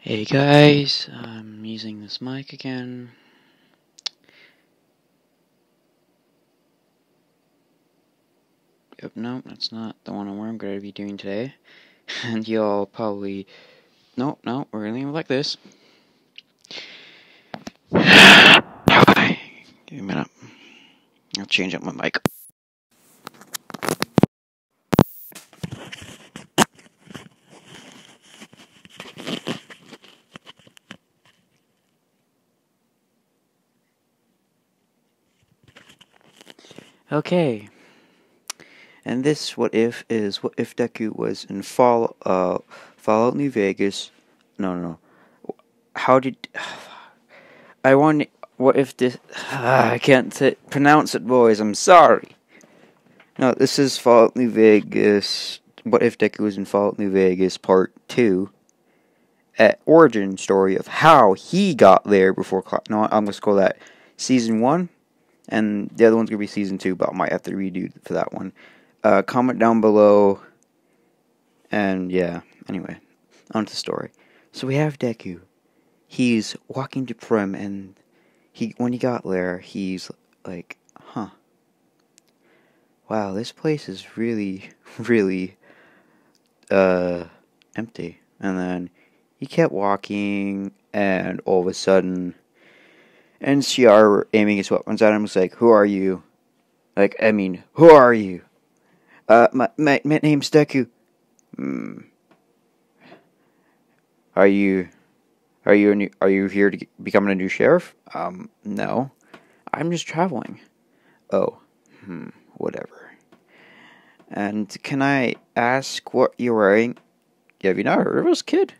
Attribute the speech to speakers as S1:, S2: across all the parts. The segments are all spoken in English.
S1: Hey guys, I'm using this mic again. Yep, no, that's not the one I'm going to be doing today. And y'all probably, no, we're going to leave it like this. Hi, give me a minute. I'll change up my mic. Okay. And this what if is what if Deku was in Fallout New Vegas. No. How did I want what if this I can't pronounce it, boys. I'm sorry. No, this is Fallout New Vegas. What if Deku was in Fallout New Vegas Part 2? Origin story of how he got there before. No, I'm gonna call that Season 1. And the other one's gonna be Season 2, but I might have to redo for that one. Comment down below. And yeah, anyway, on to the story. So we have Deku. He's walking to Prim, and when he got there, he's like, huh. Wow, this place is really, really, empty. And then he kept walking, and all of a sudden, NCR were aiming his weapons at him. Was like, "Who are you? Who are you? My name's Deku. Are you here to become a new sheriff? No. I'm just traveling. Oh, whatever. And can I ask what you're wearing? Have you not heard of us, kid?"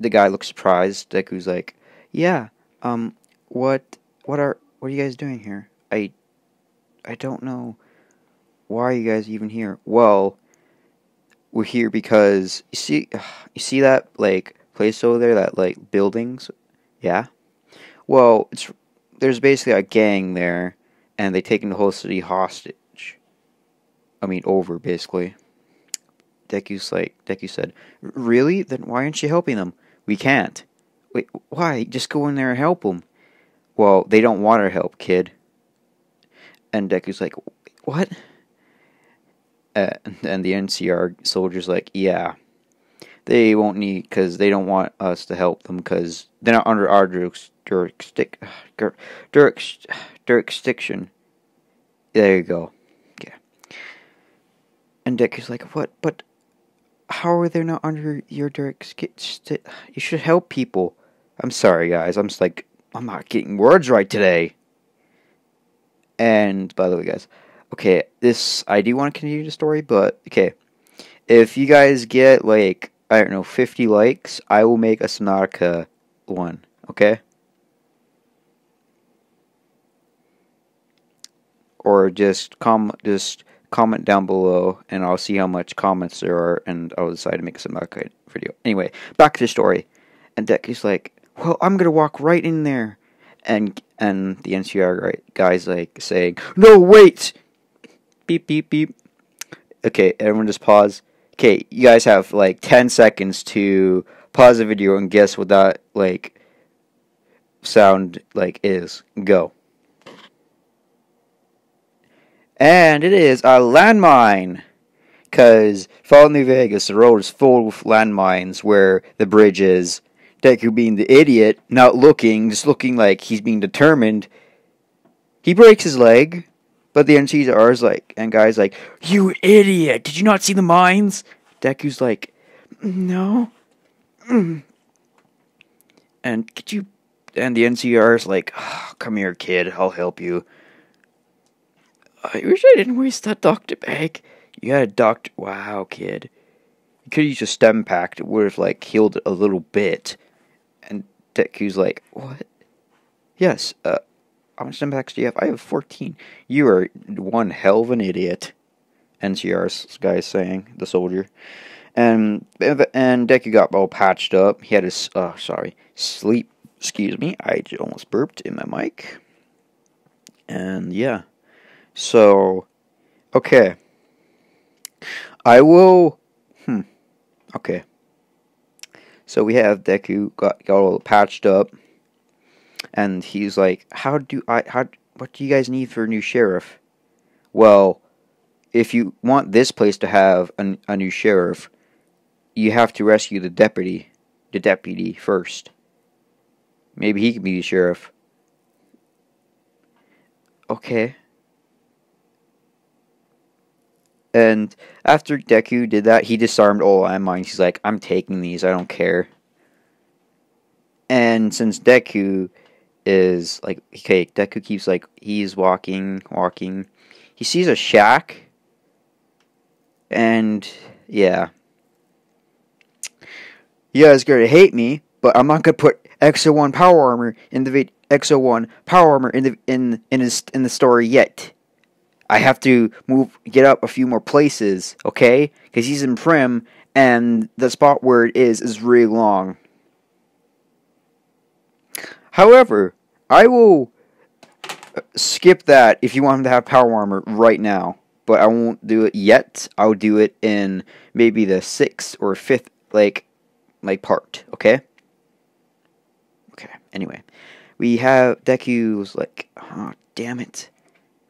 S1: The guy looks surprised. Deku's like, "Yeah, what are you guys doing here? I don't know. Why are you guys even here?" "Well, we're here because you see that like place over there, that like buildings? Yeah. Well, there's basically a gang there, and they taken the whole city hostage. Over basically." Deku said, "Really? Then why aren't you helping them?" "We can't." "Wait, why? Just go in there and help them." "Well, they don't want our help, kid." And Deku's like, "What?" And the NCR soldier's like, "Yeah, they won't need, because they don't want us to help them, because they're not under our jurisdiction." There you go. Yeah. And Deku's like, "What? But how are they not under your jurisdiction? You should help people." "I'm sorry, guys. I'm not getting words right today." And by the way, guys, okay, I do want to continue the story, but okay, if you guys get like, I don't know, 50 likes, I will make a Subnautica one. Okay. Or just comment down below, and I'll see how much comments there are, and I'll decide to make a Subnautica video. Anyway, back to the story. And Deku's like, "Well, I'm gonna walk right in there." And the NCR guy's like saying, "No, wait!" Beep, beep, beep. Okay, everyone just pause. Okay, you guys have like 10 seconds to pause the video and guess what that like sound like is. Go. And it is a landmine. Because Fallout New Vegas, the road is full with landmines where the bridge is. Deku being the idiot, not looking, just looking like he's being determined. He breaks his leg, but the NCR's like, and guy's like, "You idiot! Did you not see the mines?" Deku's like, "No." And the NCR's like, "Oh, come here, kid, I'll help you. I wish I didn't waste that doctor bag. You had a doctor. Wow, kid. You could use a stem pack. It would have, like, healed it a little bit." And Deku's like, "What?" "Yes, how much stem packs do you have?" "I have 14. "You are one hell of an idiot," NCR's guy saying, the soldier. And Deku got all patched up. He had his, sleep. Excuse me, I almost burped in my mic. And yeah. So, okay. I will, okay. So we have Deku got all patched up, and he's like, what do you guys need for a new sheriff? Well, if you want this place to have a new sheriff, you have to rescue the deputy first. Maybe he can be the sheriff. Okay. And after Deku did that, he disarmed all landmines. He's like, I'm taking these, I don't care. And since Deku is like, okay, Deku keeps like, he's walking. He sees a shack. And, yeah. You guys are gonna hate me, but I'm not gonna put XO1 power armor in the XO1 power armor in the story yet. I have to get up a few more places, okay? Because he's in Prim, and the spot where it is really long. However, I will skip that if you want him to have power armor right now. But I won't do it yet. I'll do it in maybe the 6th or 5th, like part, okay? Okay, anyway. We have Deku's like, oh, damn it.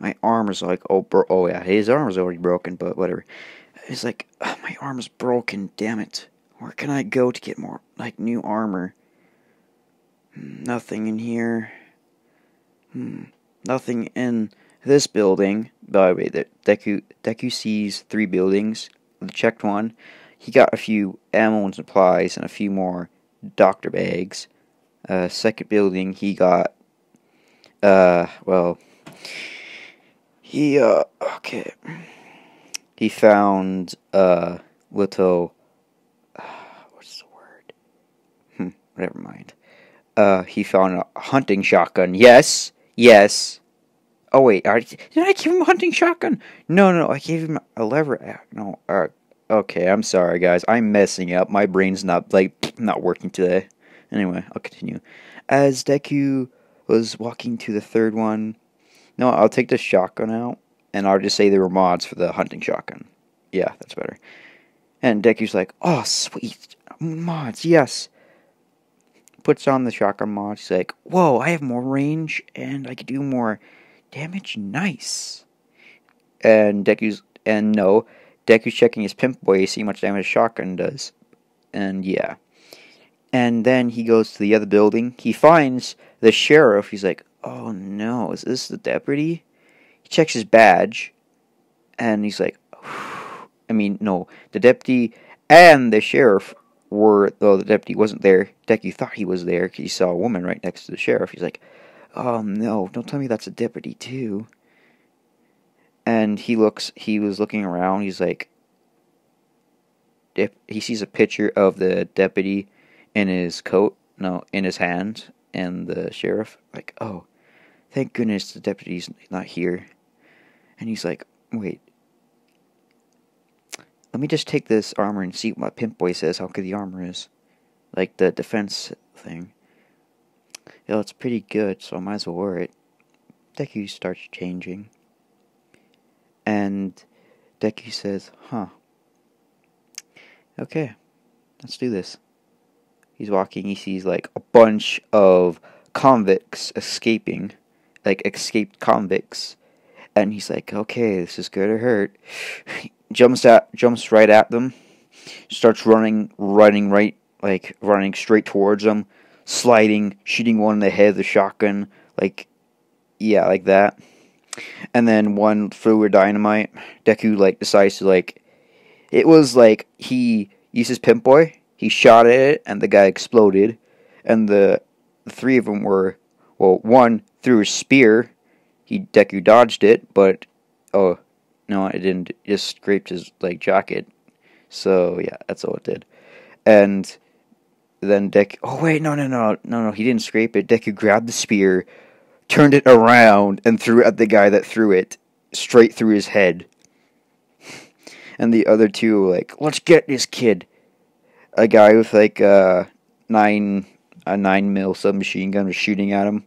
S1: My armor's like, oh yeah, his armor's already broken, but whatever. He's like, oh, my armor's broken, damn it. Where can I go to get more, like, new armor? Nothing in here. Nothing in this building. By the way, Deku sees 3 buildings. The checked one. He got a few ammo and supplies and a few more doctor bags. Second building, he got, okay. He found, little, what's the word? Never mind. He found a hunting shotgun. Yes. Oh, wait, did I give him a hunting shotgun? No, I gave him a lever. No, okay, I'm sorry, guys. I'm messing up. My brain's not working today. Anyway, I'll continue. As Deku was walking to the third one, no, I'll take the shotgun out, and I'll just say there were mods for the hunting shotgun. Yeah, that's better. And Deku's like, oh, sweet, mods, yes. Puts on the shotgun mod. He's like, whoa, I have more range, and I can do more damage. Nice. And Deku's checking his pimp boy to see how much damage shotgun does. And yeah. And then he goes to the other building. He finds the sheriff. He's like, oh no, is this the deputy? He checks his badge. And he's like, no, the deputy and the sheriff though the deputy wasn't there. Deku thought he was there because he saw a woman right next to the sheriff. He's like, oh no, don't tell me that's a deputy too. And he was looking around. He's like, he sees a picture of the deputy in his coat, in his hand, and the sheriff, like, oh, thank goodness the deputy's not here. And he's like, wait, let me just take this armor and see what my pimp boy says how good the armor is. Like the defense thing. It's pretty good, so I might as well wear it. Deku starts changing. And Deku says, huh. Okay, let's do this. He's walking, he sees like a bunch of convicts escaping. Like escaped convicts. And he's like, okay, this is gonna hurt. Jumps right at them. Starts running straight towards them. Sliding, shooting one in the head with the shotgun. Like that. And then one flew with dynamite. Deku decides to it was like he used his pimp boy. He shot at it and the guy exploded. And the 3 of them were, one threw a spear. Deku dodged it, but no, it didn't. It just scraped his jacket. So yeah, that's all it did. And then Deku, oh wait, no, he didn't scrape it. Deku grabbed the spear, turned it around, and threw it at the guy that threw it, straight through his head. And the other 2 were like, let's get this kid. A guy with a 9mm submachine gun was shooting at him.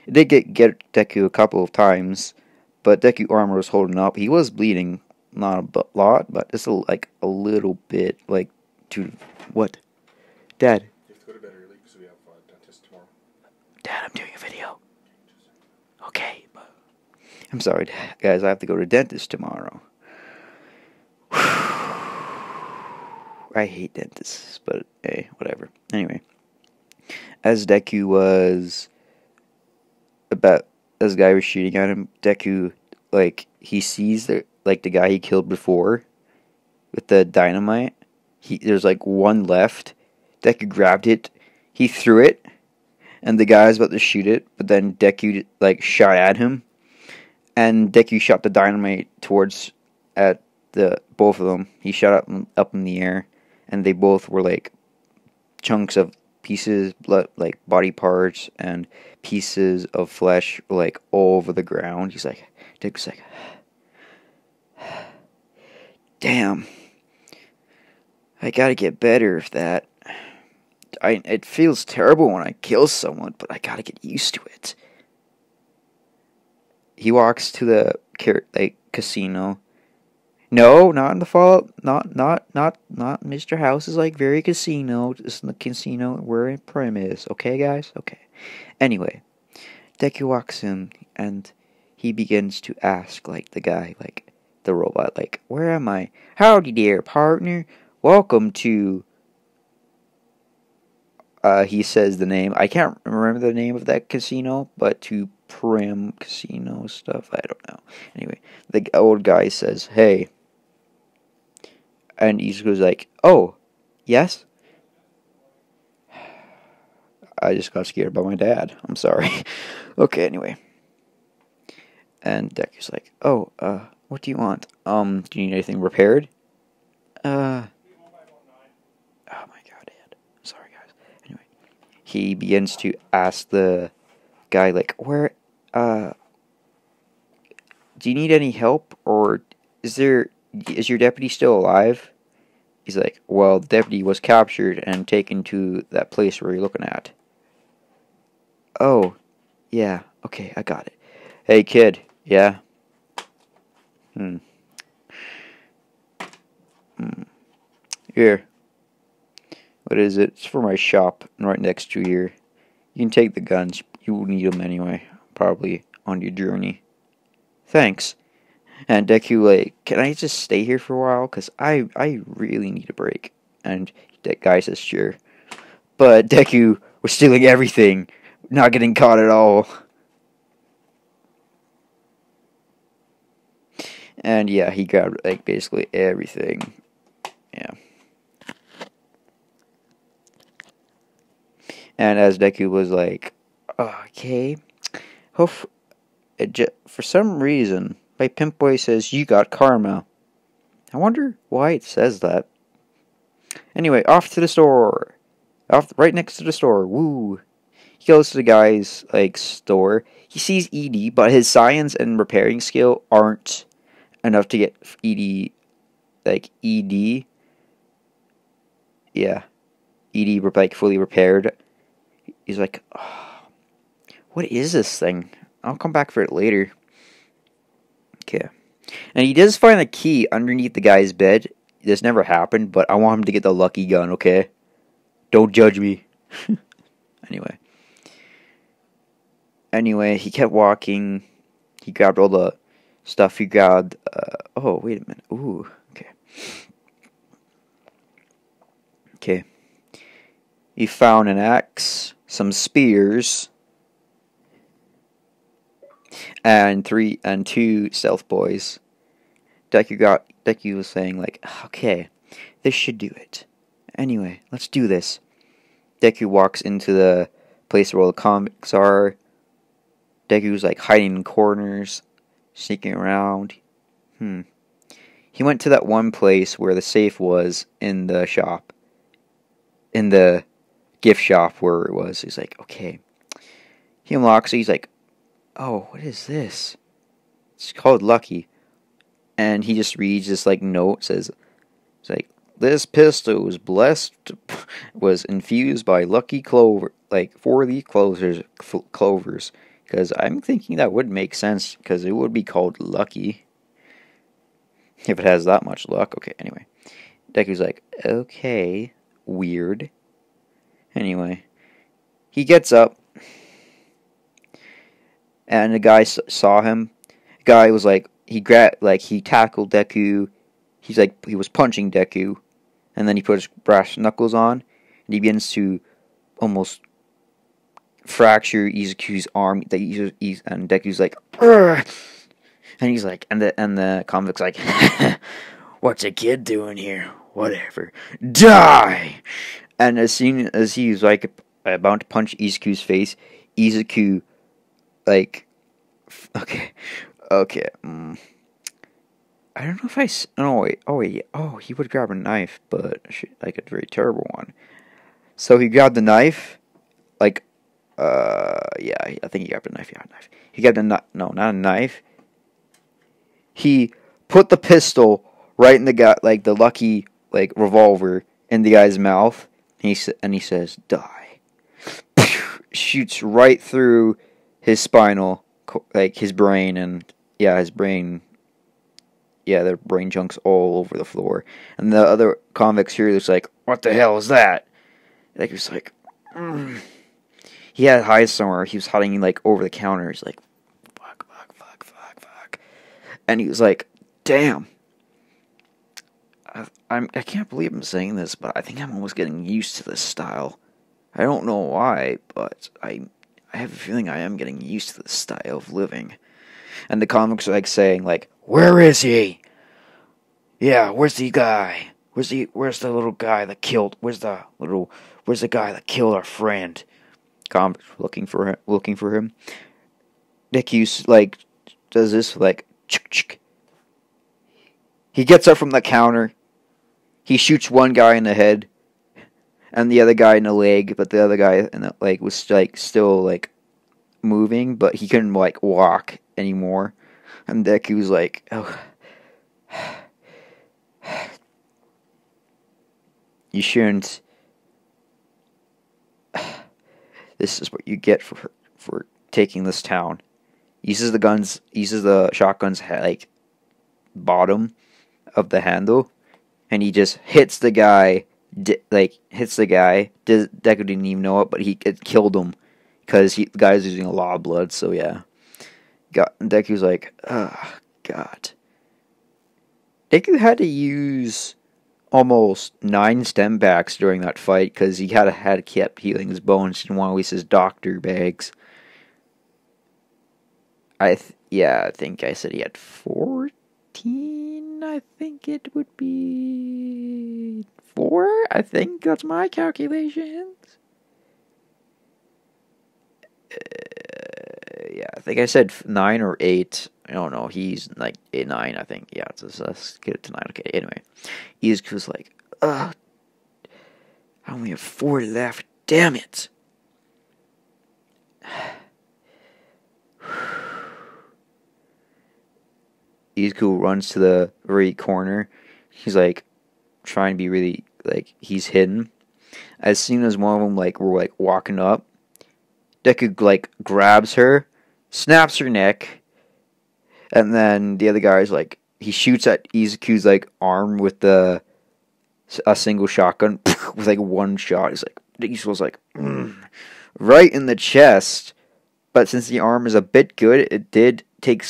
S1: It did get Deku a couple of times, but Deku armor was holding up. He was bleeding, not a lot, but just a little bit. What? Dad, Dad, I'm doing a video. Okay. I'm sorry, guys. I have to go to the dentist tomorrow. I hate dentists, but hey, whatever. Anyway, as Deku was about, as the guy was shooting at him, Deku, like, he sees the guy he killed before with the dynamite. There's like one left. Deku grabbed it. He threw it, and the guy was about to shoot it, but then Deku like shot at him, and Deku shot the dynamite towards at the both of them. He shot up in the air, and they both were like chunks of pieces, blood, like body parts and pieces of flesh, were, like all over the ground. Deku's like, damn, I gotta get better at that. It feels terrible when I kill someone, but I gotta get used to it. He walks to the casino. No, not in the Fallout. Not Mr. House is like very casino. It's in the casino where Prim is. Okay, guys. Okay. Anyway, Deku walks in and he begins to ask like the guy, like the robot, like, where am I? Howdy there, partner. Welcome to. He says the name. I can't remember the name of that casino, but to Prim Casino stuff. I don't know. Anyway, the old guy says, "Hey," and he goes like, "Oh, yes." I just got scared by my dad. I'm sorry. Okay. Anyway, and Deku's like, "Oh, what do you want? Do you need anything repaired?" Oh my god, Dad. Sorry, guys. Anyway, he begins to ask the guy, like, where, do you need any help, or is your deputy still alive? He's like, well, the deputy was captured and taken to that place where you're looking at. Oh, yeah, okay, I got it. Hey, kid, yeah? Here. What is it? It's for my shop, right next to here. You can take the guns. You will need them anyway, probably on your journey. Thanks. And Deku, like, can I just stay here for a while? Because I really need a break. And that guy says, sure. But Deku was stealing everything, not getting caught at all. And yeah, he grabbed, like, basically everything. Yeah. And as Deku was like, okay, for some reason, my pimp boy says you got karma. I wonder why it says that. Anyway, off to the store. Right next to the store. Woo. He goes to the guy's, like, store. He sees ED, but his science and repairing skill aren't enough to get ED, like, ED. Yeah. ED, like, fully repaired. He's like, oh, what is this thing? I'll come back for it later. Okay. And he does find a key underneath the guy's bed. This never happened, but I want him to get the lucky gun, okay? Don't judge me. Anyway, he kept walking. He grabbed all the stuff. He grabbed, oh, wait a minute. Ooh, okay. Okay. He found an axe, some spears, and two stealth boys. Deku was saying, like, okay, this should do it. Anyway, let's do this. Deku walks into the place where all the comics are. Deku's like hiding in corners, sneaking around. He went to that one place where the safe was in the shop. In the gift shop where it was. He's like, okay. He unlocks it. He's like, oh, what is this? It's called Lucky. And he just reads this, like, note. Says, it's like, this pistol was infused by Lucky Clover, like, 4 clovers. Because I'm thinking that would make sense, because it would be called Lucky. If it has that much luck. Okay, anyway. Deku's like, okay, weird. Anyway, he gets up. and the guy saw him. The guy was like, he tackled Deku. He was punching Deku, and then he put his brass knuckles on, and he begins to almost fracture Izuku's arm. And Deku's like, "Urgh!" And he's like, and the convict's like, "What's a kid doing here? Whatever, die!" And as soon as he's like about to punch Izuku's face, Izuku like, okay, okay. I don't know if no, wait. Oh, wait. Oh, he would grab a knife, but like a very terrible one. So he grabbed the knife. Like, yeah, I think he grabbed a knife. Yeah, a knife. He grabbed no, not a knife. He put the pistol right in the guy, like the lucky, like revolver in the guy's mouth. And he says, "Die." Shoots right through his spinal, like his brain, and yeah, his brain. Yeah, their brain chunks all over the floor. And the other convicts here was like, "What the hell is that?" Like, he was like, he had hide somewhere. He was hiding, like, over the counter. He's like, fuck. And he was like, damn. I can't believe I'm saying this, but I think I'm almost getting used to this style. I don't know why, but I have a feeling I am getting used to this style of living. And the comics are like saying, like, "Where is he? Yeah, where's the guy? Where's the little guy that killed? Where's the guy that killed our friend?" Comics looking for him. Deku like does this like chick. He gets up from the counter. He shoots one guy in the head, and the other guy in the leg. But the other guy in the leg was like still like moving, but he couldn't like walk anymore. And Deku's like, "Oh, you shouldn't. This is what you get for taking this town." Uses the shotgun's like bottom of the handle, and he just hits the guy. Deku didn't even know it, but it killed him because the guy's losing a lot of blood. So yeah, Deku's like, "Oh God." Deku had to use almost 9 stem packs during that fight because he had kept healing his bones. Didn't want to waste his doctor bags. I think I said he had 14. I think it would be 4. I think that's my calculations. Yeah, I think I said 9 or 8. I don't know. He's like 9, I think. Yeah, let's get it to 9. Okay, anyway. Izuku's like, I only have 4 left. Damn it. Izuku runs to the very corner. He's like trying to be really like he's hidden. As soon as one of them we're like walking up, Deku like grabs her, snaps her neck, and then the other guy's like he shoots at Izuku's like arm with a single shotgun with like one shot. He's like Izuku's like right in the chest. But since the arm is a bit good, it did take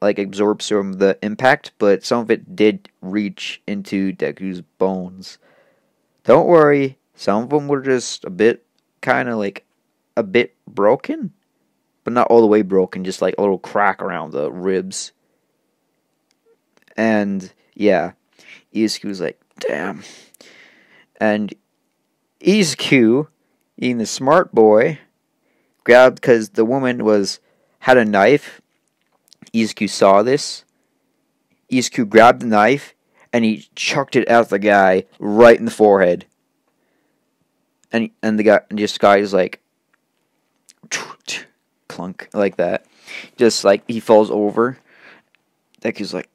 S1: absorb some of the impact, but some of it did reach into Deku's bones. Don't worry, some of them were just a bit a bit broken, but not all the way broken, just like a little crack around the ribs. And yeah, Izuku's like, damn. And Izuku, being the smart boy, grabbed, because the woman had a knife. Izuku saw this. Izuku grabbed the knife and he chucked it at the guy right in the forehead. And the guy is like clunk like that. Just like he falls over. Deku's like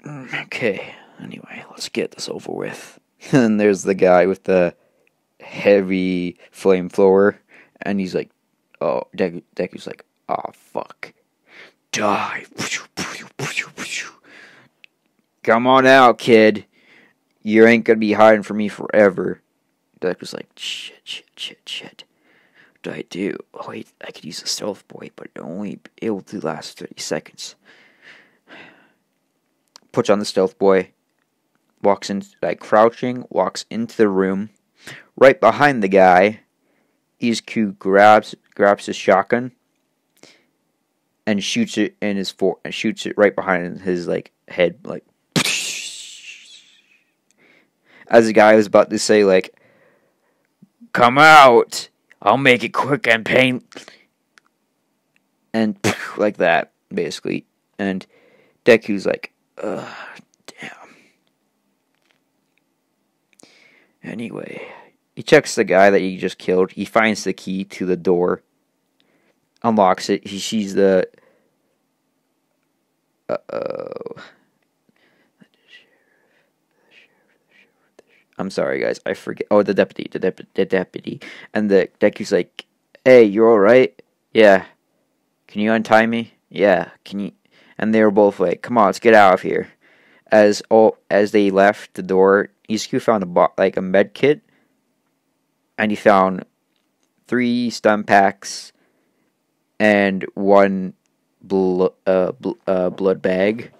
S1: okay. Anyway, let's get this over with. And there's the guy with the heavy flamethrower, and he's like, oh, Deku's like, oh fuck, die. Come on out, kid. You ain't gonna be hiding from me forever. Deku's like, shit. What do I do? Oh wait, I could use a stealth boy, but only able to last 30 seconds. Puts on the stealth boy, walks in, like crouching, walks into the room. Right behind the guy, Deku grabs his shotgun and shoots it in his and shoots it right behind his like head, like as the guy was about to say like, "Come out! I'll make it quick and pain," and like that basically. And Deku's like, "Ugh, damn." Anyway, he checks the guy that he just killed. He finds the key to the door, unlocks it. He sees the I'm sorry, guys. I forget. Oh, the deputy. And the Deku's like, "Hey, you're all right? Yeah. Can you untie me? Yeah. Can you?" And they were both like, "Come on, let's get out of here." As they left the door, Izuku found a med kit, and he found 3 stun packs and 1 blood bag.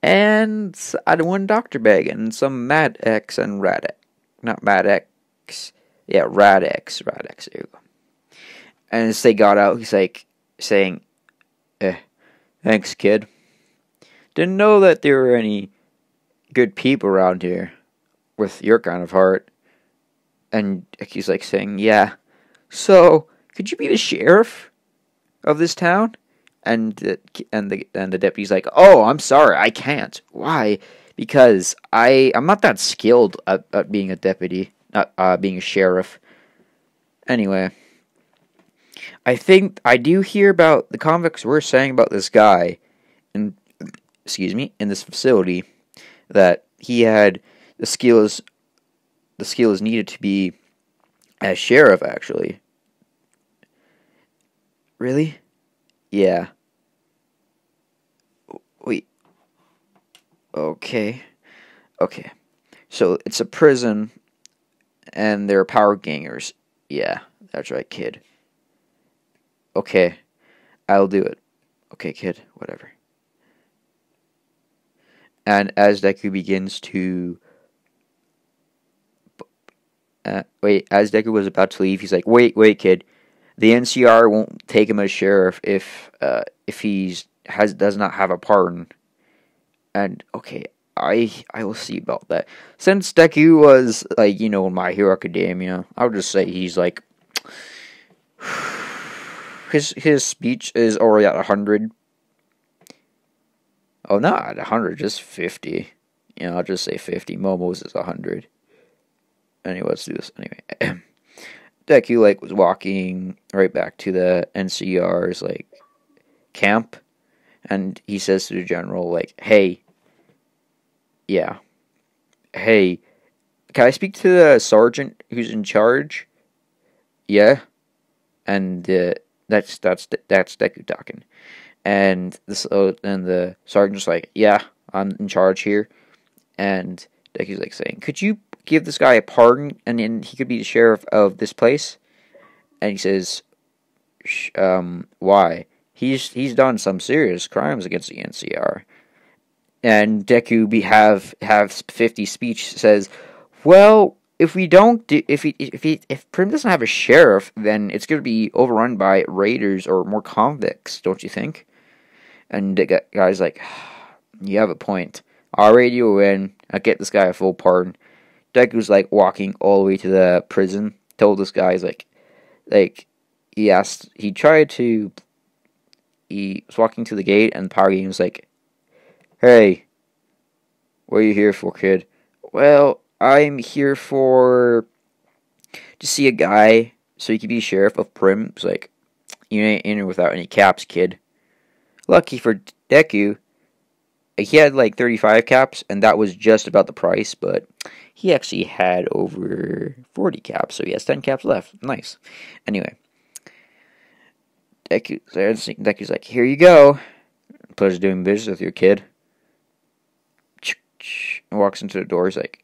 S1: And I had 1 doctor bag and some Mad X and Rad X. Not Mad X. Yeah, Rad X. There you go. And as they got out, he's like, saying, thanks, kid. Didn't know that there were any good people around here with your kind of heart. And he's like saying, yeah. So, could you be the sheriff of this town? And the deputy's like, "Oh, I'm sorry, I can't. Why? Because I'm not that skilled at being a deputy, not being a sheriff." Anyway, I think I do hear about the convicts were saying about this guy, in this facility, that he had the skills needed to be as sheriff. Actually, really? Yeah. Wait. Okay. So it's a prison, and they're power gangers. Yeah, that's right, kid. Okay, I'll do it. Okay, kid, whatever. And as Deku begins to... as Deku was about to leave, he's like, wait, kid. The NCR won't take him as sheriff if he does not have a pardon. And okay, I will see about that. Since Deku was like, in My Hero Academia, I'll just say he's like his speech is already at 100. Oh, not at 100, just 50. I'll just say 50. Momo's is 100. Anyway, let's do this. Anyway, Deku was walking right back to the NCR's camp, and he says to the general "Hey, yeah, hey, can I speak to the sergeant who's in charge?" Yeah, and that's Deku talking, and the sergeant's like, "Yeah, I'm in charge here," and Deku's saying, "Could you give this guy a pardon, and then he could be the sheriff of this place?" And he says, "Why? He's done some serious crimes against the NCR." And Deku have 50 speech says, "Well, if Prim doesn't have a sheriff, then it's going to be overrun by raiders or more convicts, don't you think?" And the guy's like, "You have a point. I'll raid you in. I'll get this guy a full pardon." Deku's walking all the way to the prison. Told this guy he was walking to the gate, and the power gang was like, "Hey, what are you here for, kid?" "Well, I'm here to see a guy so he can be sheriff of Prim." It's like, "You ain't in without any caps, kid." Lucky for Deku, he had 35 caps, and that was just about the price, but he actually had over 40 caps, so he has 10 caps left. Nice. Anyway, Deku's like, "Here you go. Pleasure doing business with your kid." And walks into the door. He's like,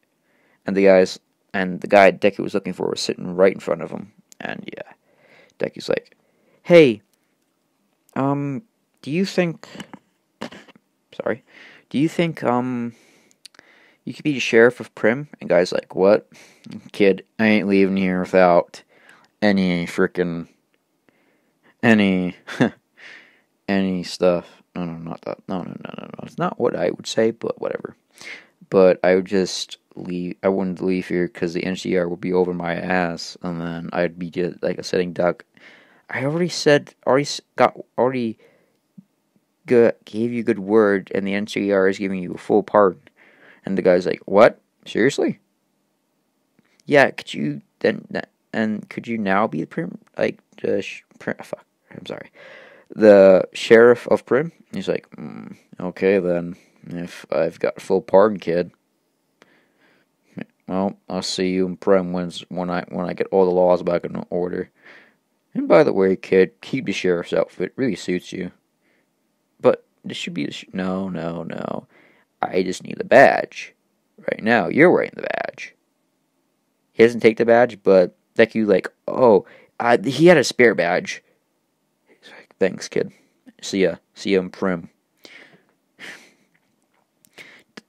S1: and the guy's And the guy Deku was looking for was sitting right in front of him. And yeah, Deku's like, "Hey, do you think? Sorry, do you think you could be the sheriff of Prim?" And guy's like, "What, kid? I ain't leaving here without any freaking any any stuff. No, no, not that. No, no, no, no, no. It's not what I would say, but whatever. But I would just leave. I wouldn't leave here because the NCR would be over my ass, and then I'd be just like a sitting duck. I already said, already gave you good word, and the NCR is giving you a full pardon." And the guy's like, "What? Seriously? Yeah. Could you then? And could you now be the Prim? Like the fuck. I'm sorry. The sheriff of Prim?" He's like, "Okay then. If I've got full pardon, kid. Well, I'll see you in Prim when I get all the laws back in order. And by the way, kid, keep the sheriff's outfit. Really suits you. But this should be no, no, no. I just need the badge. Right now, you're wearing the badge." He doesn't take the badge, but Deku like, "Oh, he had a spare badge." He's like, "Thanks, kid. See ya in Prim."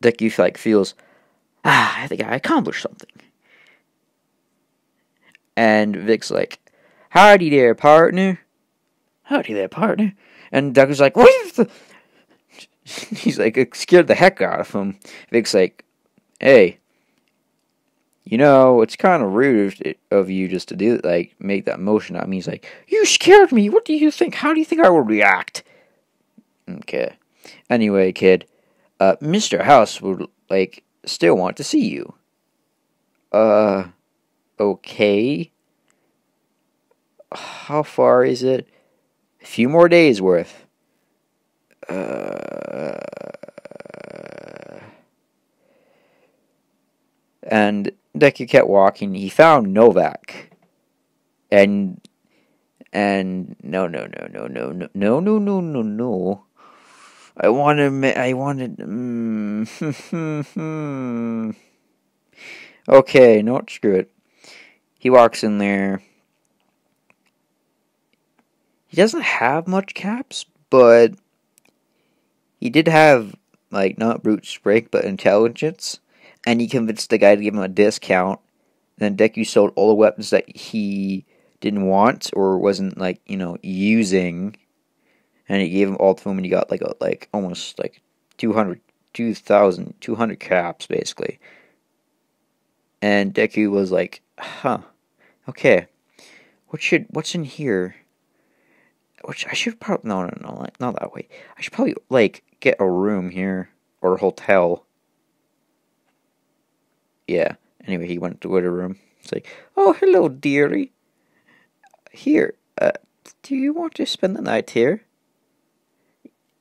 S1: Deku like feels, I think I accomplished something. And Vic's like, "Howdy there, partner." "Howdy there, partner." And Deku's like, "What is the?" He's like, it scared the heck out of him. Vic's like, "Hey, it's kind of rude of you just to do like make that motion at me." He's like, "You scared me. What do you think? How do you think I would react?" Okay. Anyway, kid, Mr. House would like still want to see you. Okay. How far is it? A few more days worth. And Deku kept walking. He found Novak. And no, no, no, no, no, no, no, no, no, no, no. I wanted. Okay, no, screw it. He walks in there. He doesn't have much caps, but he did have, like, not brute strength, but intelligence. And he convinced the guy to give him a discount. Then Deku sold all the weapons that he didn't want or wasn't, like, using. And he gave him all to him, and he got, like almost, like, 2,200 caps, basically. And Deku was like, okay, what's in here? Which I should probably, no, like, not that way. I should probably, like, get a room here, or a hotel. Yeah, anyway, he went to a room. It's like, "Oh, hello, dearie. Here, do you want to spend the night here?"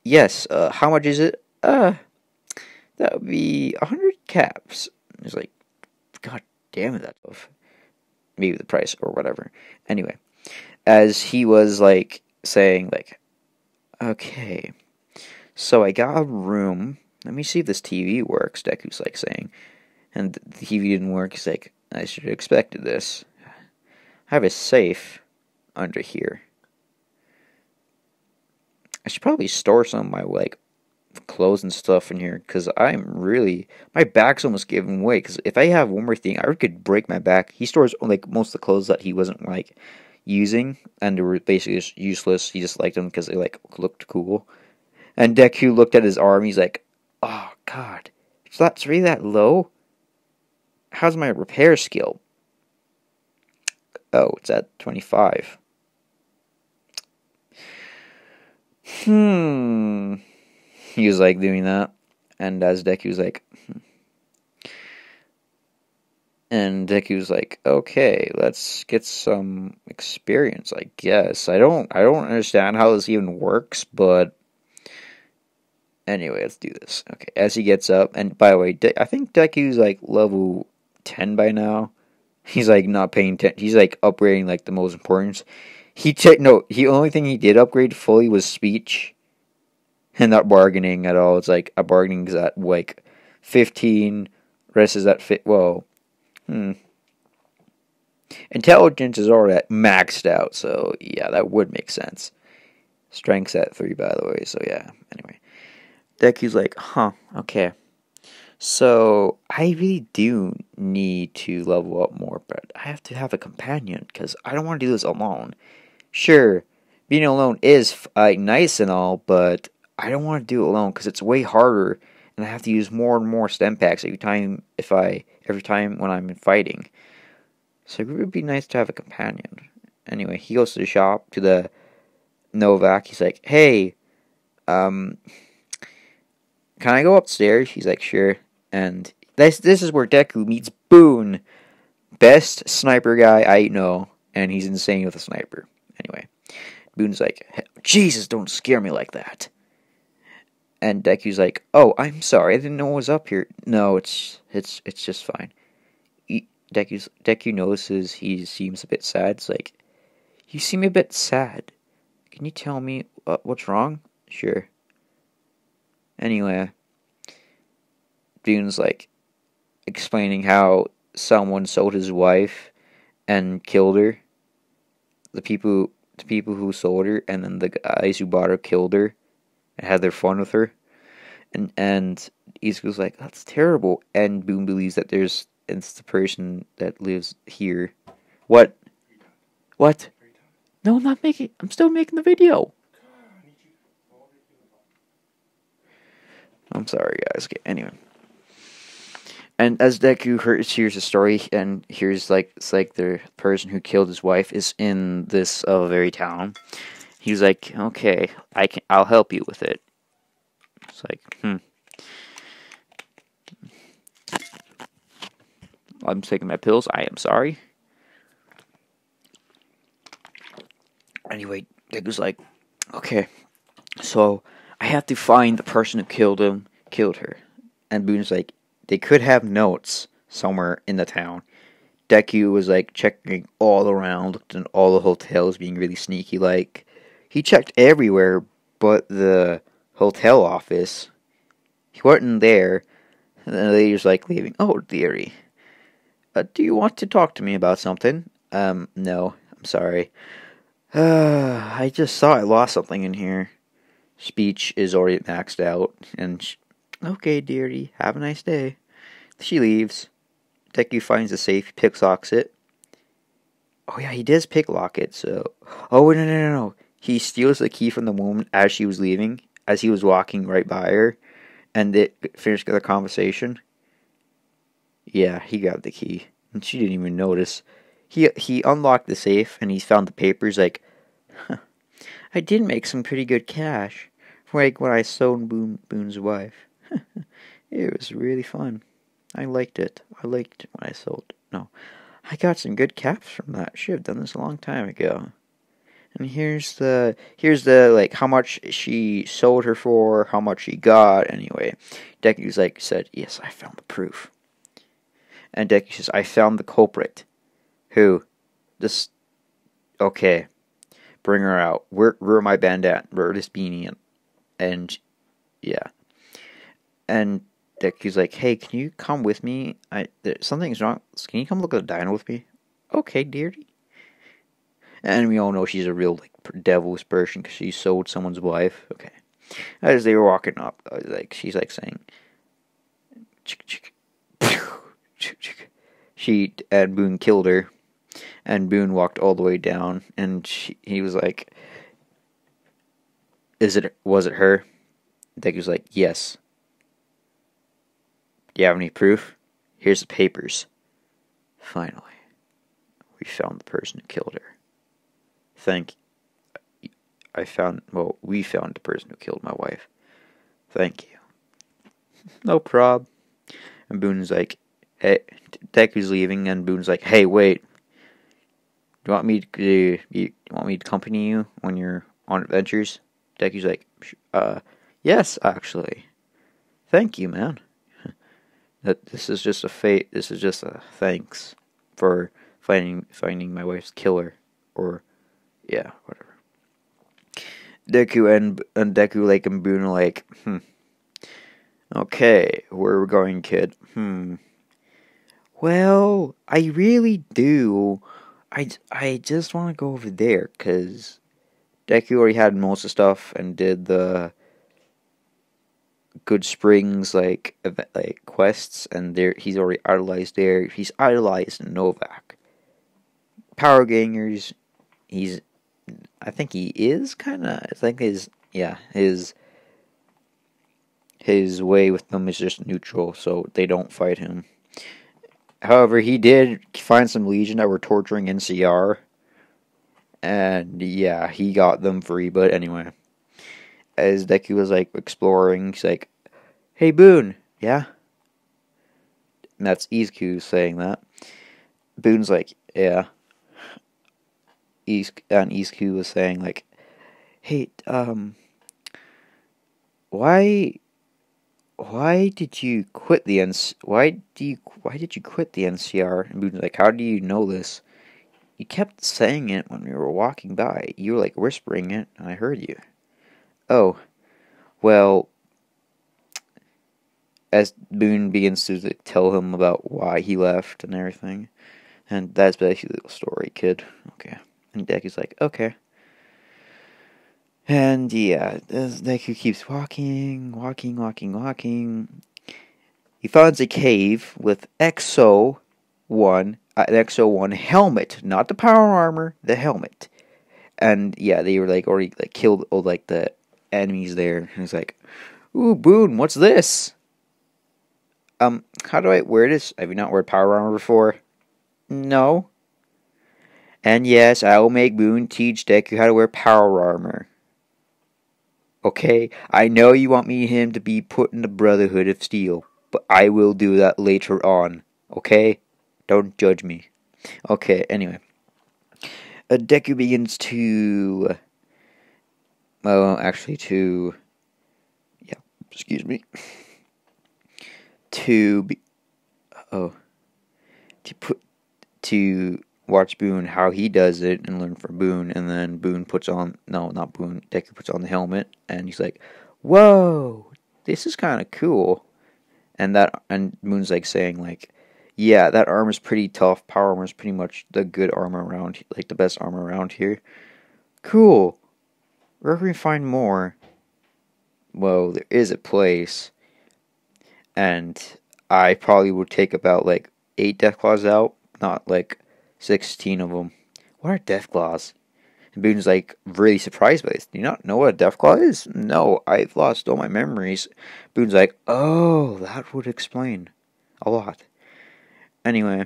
S1: "Yes, how much is it?" That would be 100 caps." He's like, "God damn it, that's tough." Maybe the price, or whatever. Anyway, as he was, like, saying, like, "Okay, so I got a room. Let me see if this TV works," Deku's, like, saying. And the TV didn't work. He's like, "I should have expected this. I have a safe under here. I should probably store some of my, like, clothes and stuff in here, because my back's almost giving way, because if I have one more thing, I could break my back." He stores, like, most of the clothes that he wasn't, like, using, and they were basically just useless. He just liked them because they, like, looked cool. And Deku looked at his arm. He's like, "Oh, God. That's really that low? How's my repair skill?" "Oh, it's at 25. He was, like, doing that. And as Deku's like, And Deku's like, "Okay, let's get some experience, I guess. I don't understand how this even works, but anyway, let's do this." Okay, as he gets up, and by the way, I think Deku's, like, level 10 by now. He's, like, not paying attention. He's, like, upgrading, like, the most important. The only thing he did upgrade fully was speech, and not bargaining at all. It's like a bargaining is at, like, 15, rest is at fit. Whoa. Intelligence is already maxed out, so yeah, that would make sense. Strength's at 3, by the way, so yeah. Anyway, Deku's like, huh, okay. So, I really do need to level up more, but I have to have a companion, because I don't want to do this alone. Sure, being alone is nice and all, but I don't want to do it alone, because it's way harder, and I have to use more and more stem packs every time when I'm fighting. So it would be nice to have a companion. Anyway, he goes to the shop, to the Novak. He's like, hey, can I go upstairs? He's like, sure. And this is where Deku meets Boone, best sniper guy I know, and he's insane with a sniper. Anyway, Boone's like, Jesus, don't scare me like that. And Deku's like, oh, I'm sorry, I didn't know it was up here. No, it's just fine. Deku notices he seems a bit sad. It's like, you seem a bit sad. Can you tell me what's wrong? Sure. Anyway, Boone's like explaining how someone sold his wife and killed her. The people who sold her, and then the guys who bought her killed her and had their fun with her. And Izuku's like, that's terrible. And Boone believes that it's the person that lives here. What? What? No, I'm not making. I'm still making the video. I'm sorry, guys. Okay, anyway. And as Deku hears the story, and hears it's like the person who killed his wife is in this very town. He's like, okay, I'll help you with it. It's like, I'm taking my pills. I am sorry. Anyway, Deku's like, okay, so I have to find the person who killed her. And Boone's like, they could have notes somewhere in the town. Deku was like checking all around, looked in all the hotels, being really sneaky. Like, he checked everywhere but the hotel office. He wasn't there. And the lady was like leaving. Oh, dearie. Do you want to talk to me about something? No. I'm sorry. I just saw I lost something in here. Speech is already maxed out. And okay, dearie. Have a nice day. She leaves. Deku finds the safe. He picklocks it. Oh yeah, he does picklock it. So, oh no. He steals the key from the woman as she was leaving, as he was walking right by her, and they finished the conversation. Yeah, he got the key, and she didn't even notice. He unlocked the safe, and he found the papers. Like, huh, I did make some pretty good cash, like when I sold Boone's wife. It was really fun. I liked it. I liked it when I sold. No, I got some good caps from that. Should have done this a long time ago. And here's the like how much she sold her for, how much she got. Anyway, Deku's like said, yes, I found the proof. And Deku says, I found the culprit. Who? This. Okay, bring her out. Where my bandana? Where this beanie? And yeah. And Deku's like, hey, can you come with me? Something's wrong. Can you come look at the dino with me? Okay, dearie. And we all know she's a real devilish person because she sold someone's wife. Okay. As they were walking up, she's like saying, she and Boone killed her, and Boone walked all the way down, and he was like, was it her? Deku's like, yes. Do you have any proof? Here's the papers. Finally, we found the person who killed her. We found the person who killed my wife. Thank you. No prob. And Boone's like, hey, Deku's leaving, and Boone's like, hey, wait. Do you want me to accompany you when you're on adventures? Deku's like, yes, actually. Thank you, man. This is just a thanks for finding my wife's killer, or yeah, whatever. Deku and Boone are like, okay, where are we going, kid? Well, I really do I just want to go over there because Deku already had most of the stuff and did the Good Springs like quests, and there he's already idolized there. He's idolized Novak. Power Gangers, he's I think he is kind of. I think his way with them is just neutral, so they don't fight him. However, he did find some Legion that were torturing NCR, and yeah, he got them free. But anyway, as Deku was like exploring, he's like, "Hey Boone, yeah." And that's Izuku saying that. Boone's like, "Yeah." And Izuku was saying like, "Hey, why did you quit the why did you quit the NCR?" And Boone's like, "How do you know this? You kept saying it when we were walking by. You were like whispering it, and I heard you." Oh, well, as Boone begins to tell him about why he left and everything, and that's basically the story, kid. Okay. And Deku's like, okay. And yeah, as Deku keeps walking. He finds a cave with an XO1 helmet, not the power armor, the helmet. And yeah, they were like already like killed all like the enemies there. And he's like, "Ooh, Boone, what's this? How do I wear this? Have you not worn power armor before?" "No." "And yes, I will make Boone teach Deku how to wear power armor. Okay, I know you want him to be put in the Brotherhood of Steel, but I will do that later on. Okay? Don't judge me." Okay, anyway. Deku begins to... Well, actually to... Yeah, excuse me. To be... Oh. To watch Boone, how he does it, and learn from Boone, and then Boone puts on... No, not Boone. Deku puts on the helmet, and he's like, "Whoa! This is kind of cool." And Moon's like saying like, "Yeah, that armor's pretty tough. Power armor's pretty much the good armor around, like the best armor around here. Cool. Where can we find more?" "Well, there is a place, and I probably would take about like 8 Deathclaws out, not like 16 of them." "What are Deathclaws?" And Boone's like really surprised by this. "Do you not know what a Deathclaw is?" "No, I've lost all my memories." Boone's like, "Oh, that would explain a lot." Anyway,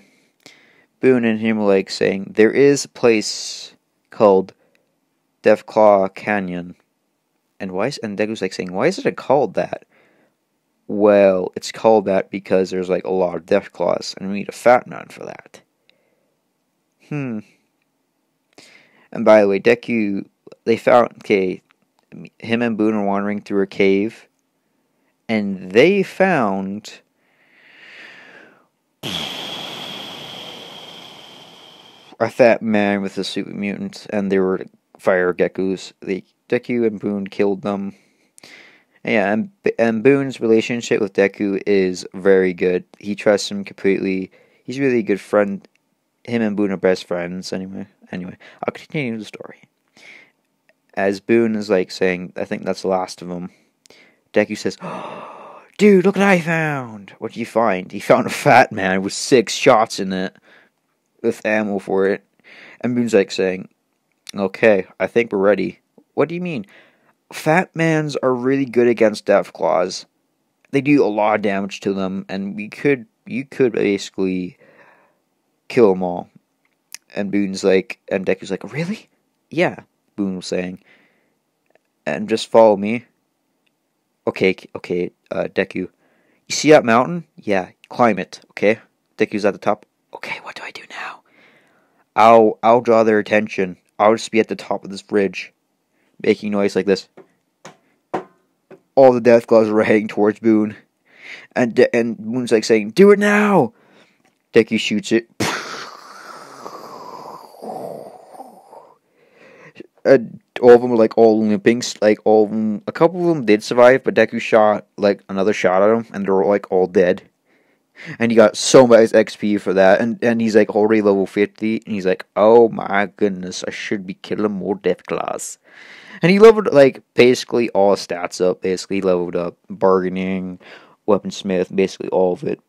S1: Boone and him were like saying, there is a place called Deathclaw Canyon. And Deku's like saying, "Why is it called that?" "Well, it's called that because there's like a lot of Deathclaws, and we need a fat man for that." And by the way, Deku, they found, okay, him and Boone are wandering through a cave, and they found a fat man with a super mutant, and they were fire geckos. Deku and Boone killed them. Yeah, and Boone's relationship with Deku is very good. He trusts him completely. He's really a good friend. Him and Boone are best friends. Anyway, I'll continue the story. As Boone is like saying, I think that's the last of them, Deku says, "Oh, dude, look what I found." "What did you find?" "He found a fat man with 6 shots in it, with ammo for it." And Boone's like saying, "Okay, I think we're ready." "What do you mean?" "Fat mans are really good against Deathclaws. They do a lot of damage to them, and you could basically kill them all." And Deku's like, "Really?" "Yeah," Boone was saying. "And just follow me." Okay, Deku. "You see that mountain? Yeah, climb it, okay?" Deku's at the top. "Okay, what do I do now?" I'll draw their attention. I'll just be at the top of this ridge, making noise like this." All the Deathclaws are heading towards Boone. And Boone's like saying, "Do it now!" Deku shoots it. All of them were like all limpings. Like all of them, a couple of them did survive, but Deku shot like another shot at them, and they were like all dead. And he got so much XP for that, and he's like already level 50, and he's like, oh my goodness, I should be killing more Death Claws. And he leveled like basically all stats up. Basically, he leveled up bargaining, weaponsmith, basically all of it.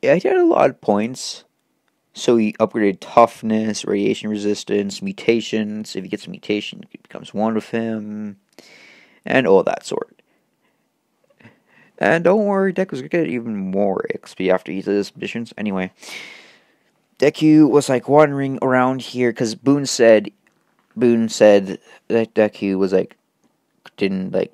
S1: Yeah, he had a lot of points. So he upgraded toughness, radiation resistance, mutations. If he gets a mutation, it becomes one with him, and all that sort. And don't worry, Deku's gonna get even more XP after he does missions. Anyway, Deku was like wandering around here because Boone said that Deku was like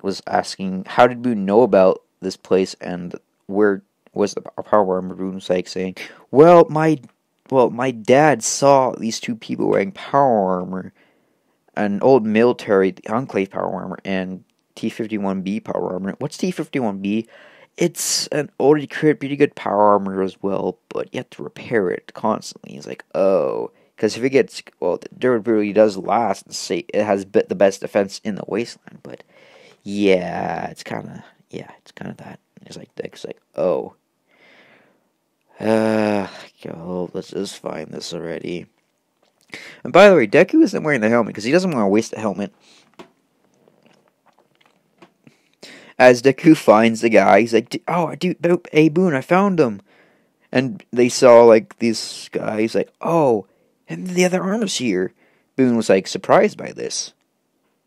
S1: was asking how did Boone know about this place and where was the power armor. Boone was like saying, well my dad saw these two people wearing power armor, an old military the Enclave power armor and T-51B power armor. What's T-51B? It's an already pretty good power armor as well, but you have to repair it constantly. He's like, oh, because if it gets, well, the durability does last. Say it has the best defense in the wasteland, but yeah, it's kind of that. It's like, oh, let's just find this already. And by the way, Deku isn't wearing the helmet because he doesn't want to waste the helmet. As Deku finds the guy, he's like, oh, dude, hey, Boone, I found him. And they saw, like, this guy, he's like, oh, and the other armor's here. Boone was, like, surprised by this.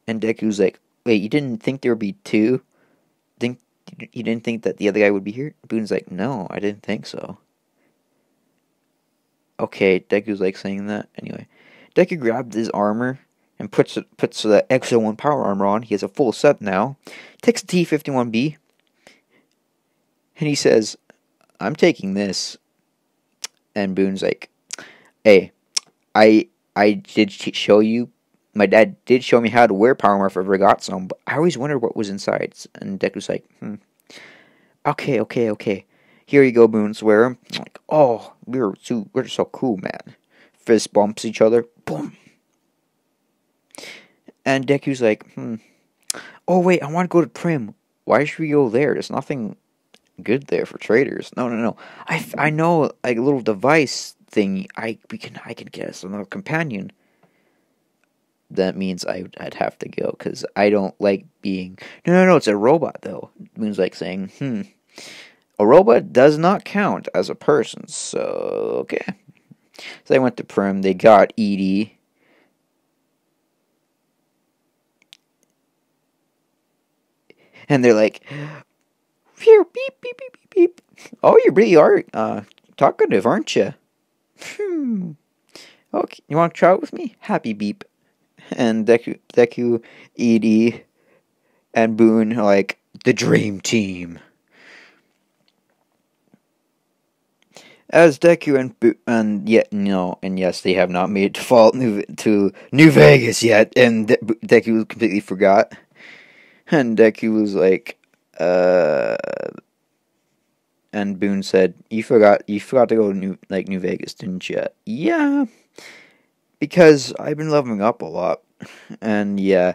S1: And Deku's like, wait, you didn't think there would be two? You didn't think that the other guy would be here? Boone's like, no, I didn't think so. Okay, Deku's, like, saying that. Anyway, Deku grabbed his armor and puts the Exo 1 power armor on. He has a full set now. Takes the T-51B. And he says, I'm taking this. And Boone's like, hey, I did show you. My dad did show me how to wear power armor if I ever got some. But I always wondered what was inside. And Deku's like, Okay. Here you go, Boone. Wear him. I'm like, oh, we're so cool, man. Fist bumps each other. Boom. And Deku's like, oh, wait, I want to go to Prim. Why should we go there? There's nothing good there for traders. No. I know, like, a little device thing. I can get us another companion. That means I'd have to go, because I don't like being... No, it's a robot, though. Moon's like saying, a robot does not count as a person, so, okay. So they went to Prim, they got Edie. And they're like, phew, beep, beep, beep, beep, beep. Oh, you really are talkative, aren't you? Okay, you want to try it with me? Happy beep. And Deku, Edie, and Boone are like, the dream team. As Deku and yes, they have not made Fallout to New Vegas yet, and Deku completely forgot. And Deku was like, and Boone said, you forgot to go to New Vegas, didn't you? Yeah, because I've been leveling up a lot, and yeah,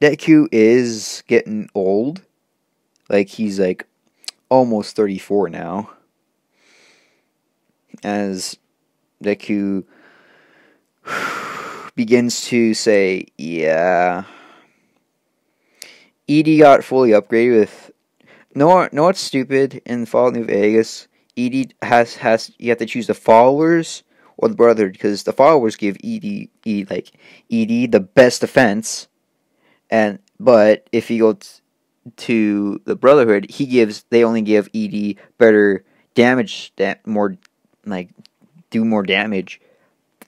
S1: Deku is getting old. Like, he's like almost 34 now. As Deku begins to say, yeah, Edie got fully upgraded with... No, what's stupid in Fallout New Vegas? Edie has you have to choose the followers or the brother, because the followers give Edie the best defense, but if you go to the Brotherhood, they only give Edie better damage, do more damage.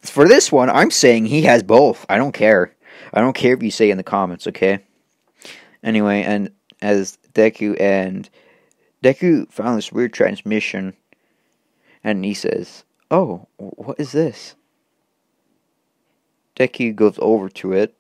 S1: For this one, I'm saying he has both. I don't care. I don't care if you say in the comments, okay? Anyway, and as Deku found this weird transmission, and he says, oh, what is this? Deku goes over to it,